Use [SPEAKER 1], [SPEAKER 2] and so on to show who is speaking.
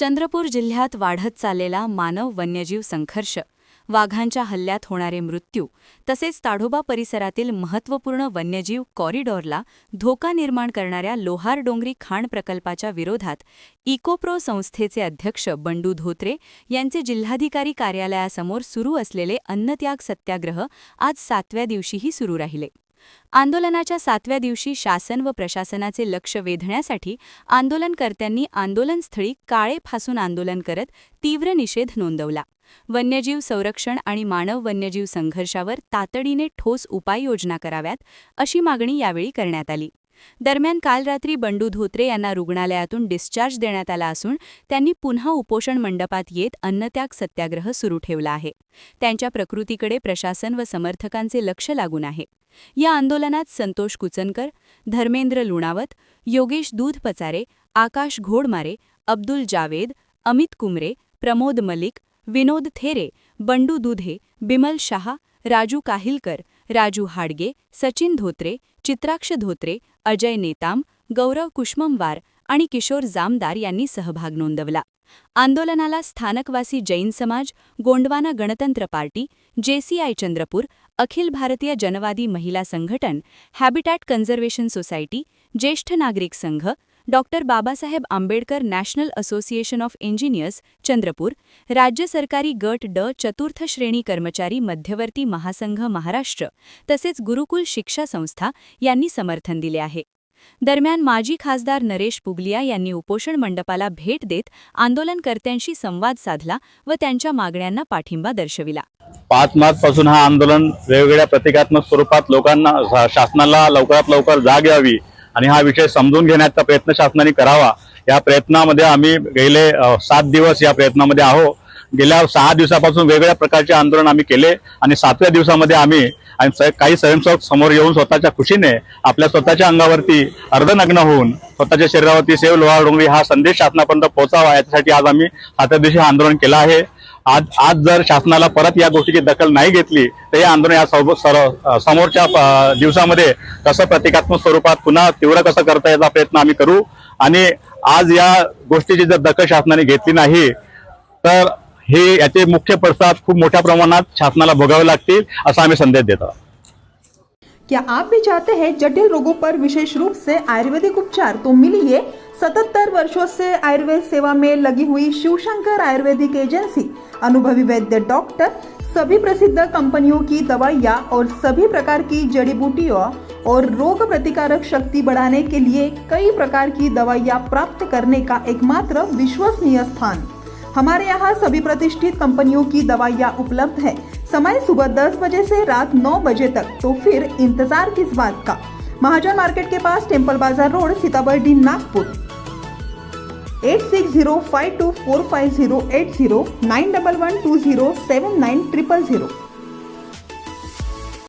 [SPEAKER 1] चंद्रपूर जिल्ह्यात वाढत चाललेला मानव वन्यजीव संघर्ष, वाघांच्या हल्ल्यात होणारे मृत्यू तसेच ताडोबा परिसरातील महत्त्वपूर्ण वन्यजीव कॉरिडॉरला धोका निर्माण करणाऱ्या लोहार डोंगरी खाण प्रकल्पाच्या विरोधात इकोप्रो संस्थेचे अध्यक्ष बंडू धोत्रे यांचे जिल्हाधिकारी कार्यालयासमोर सुरू असलेले अन्नत्याग सत्याग्रह आज 7व्या दिवशीही सुरू राहिले. आंदोलनाच्या 7व्या दिवशी शासन व प्रशासनाचे लक्ष वेधण्यासाठी आंदोलनकर्त्यांनी आंदोलनस्थळी काळे फासून आंदोलन करत तीव्र निषेध नोंदवला. वन्यजीव संरक्षण आणि मानव वन्यजीव संघर्षावर तातडीने ठोस उपाययोजना कराव्यात अशी मागणी यावेळी करण्यात आली. दरम्यान काल रात्री बंडू धोत्रे यांना रुग्णालयातून डिस्चार्ज देण्यात आला असून त्यांनी पुन्हा उपोषण मंडपात येत अन्नत्याग सत्याग्रह सुरू ठेवला आहे. त्यांच्या प्रकृतीकडे प्रशासन व समर्थकांचे लक्ष लागून आहे. या आंदोलनात संतोष कुचनकर, धर्मेंद्र लुणावत, योगेश दूधपचारे, आकाश घोडमारे, अब्दुल जावेद, अमित कुमरे, प्रमोद मलिक, विनोद थेरे, बंडू दुधे, बिमल शहा, राजू काहिलकर, राजू हाडगे, सचिन धोत्रे, चित्राक्ष धोत्रे, अजय नेताम, गौरव कुष्ममवार आणि किशोर जामदार यांनी सहभाग नोंदवला. आंदोलनाला स्थानकवासी जैन समाज, गोंडवाना गणतंत्र पार्टी, JCI चंद्रपूर, अखिल भारतीय जनवादी महिला संघटन, हॅबिटॅट कन्झर्वेशन सोसायटी, ज्येष्ठ नागरिक संघ, doctor Babasaheb Ambedkar national association of engineers Chandrapur, राज्य सरकारी गट ड चतुर्थ श्रेणी कर्मचारी मध्यवर्ती महासंघ महाराष्ट्र तसेच गुरुकुल शिक्षा संस्था यांनी समर्थन दिले आहे. दरम्यान माजी खासदार नरेश पुगलिया यांनी उपोषण मंडपाला भेट देत आंदोलनकर्त्यांशी संवाद साधला व त्यांच्या मागण्यांना पाठिंबा दर्शविला.
[SPEAKER 2] 5 मार्चपासून हा आंदोलन वेगवेगळ्या प्रतिकात्मक स्वरूपात लोकांना शासनाला लवकरात लवकर जाग यावी आणि हा विषय समजून घेण्याचा प्रयत्न शासनाने करावा. या प्रयत्नामध्ये आम्ही गेले 7 दिवस या प्रयत्नामध्ये आहोत. गेल्या 6 दिवसापासून वेगवेगळ्या प्रकारचे आंदोलन आम्ही केले आणि 7व्या दिवसामध्ये आम्ही काही स्वयंसेवक समोर येऊन स्वतःच्या खुशीने आपल्या स्वतःच्या अंगावरती अर्धनग्न होऊन स्वतःच्या शरीरावरती सेव लोहार डोंगरी हा संदेश शासनापर्यंत पोहोचावा यासाठी आज आम्ही 7व्या दिवशी आंदोलन केलं आहे. आज जर शासनाला परत या गोष्टीची दखल नाही घेतली तर या आंदोलन या समोरच्या दिवसामध्ये कसं प्रतिकात्मक स्वरूपात पुन्हा तीव्र कसं करता याचा प्रयत्न आम्ही करू आणि आज या गोष्टीची जर दखल शासनाने घेतली नाही तर हे याचे मुख्य पडसाद खूप मोठ्या प्रमाणात शासनाला भोगावे लागतील असा आम्ही संदेश देतो.
[SPEAKER 3] क्या आप भी चाहते हैं जटिल रोगों पर विशेष रूप से आयुर्वेदिक उपचार? तो मिलिए 77 वर्षों से आयुर्वेद सेवा में लगी हुई शिवशंकर आयुर्वेदिक एजेंसी, अनुभवी वैद्य डॉक्टर, सभी प्रसिद्ध कंपनियों की दवाइयाँ और सभी प्रकार की जड़ी बूटियों और रोग प्रतिकारक शक्ति बढ़ाने के लिए कई प्रकार की दवाइयाँ प्राप्त करने का एकमात्र विश्वसनीय स्थान. हमारे यहाँ सभी प्रतिष्ठित कंपनियों की दवाइयाँ उपलब्ध है. समय सुबह 10 बजे से रात 9 बजे तक. तो फिर इंतजार किस बात का? महाजन मार्केट के पास टेम्पल बाजार रोड, सीताबर्डी, नागपुर. 8605245080 9112079000.